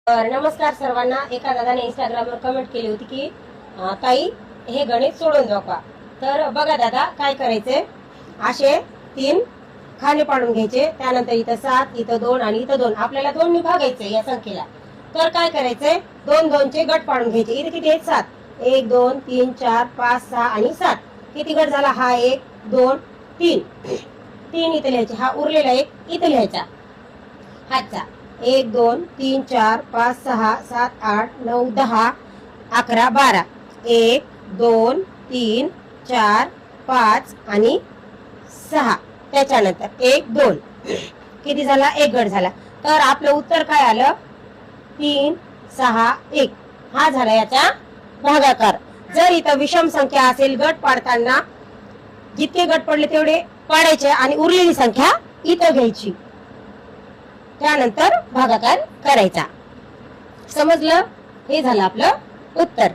नमस्कार सर्वांना। एका दादाने इंस्टाग्रामवर कमेंट केली होती की ताई हे गणित सोडून जाऊ का। तर बघा दादा, काय करायचे, असे 3 खाने पाडून घ्यायचे, त्यानंतर इथं 7, इथं 2 आणि इथं 2, आपल्याला 2 ने भागायचे या संख्येला। तर काय करायचे, 2 चे गट पाडून घ्यायचे। इथे किती आहेत, 7, 1 2 3 4 5 6 आणि 7। किती गट झाला, हा 1 2 3 3 इथे लिहायचे, हा उरलेला 1 इथे लिहायचा हातचा। 1 2 3 4 5 6 7 8 9 10 11 12 1 2 3 4 5 आणि 6। त्याच्यानंतर 1 2 किती झाला, 1 गट झाला। तर आपलं उत्तर काय आलं, 3 6 1 हा झाला याचा भागाकार। जर इथं विषम संख्या असेल, गट पाडताना जितके गट पडले तेवढे पाडायचे आणि उरलेली संख्या इथं घ्यायची, त्यानंतर भागाकार करायचा। समजलं, हे झालं आपलं उत्तर।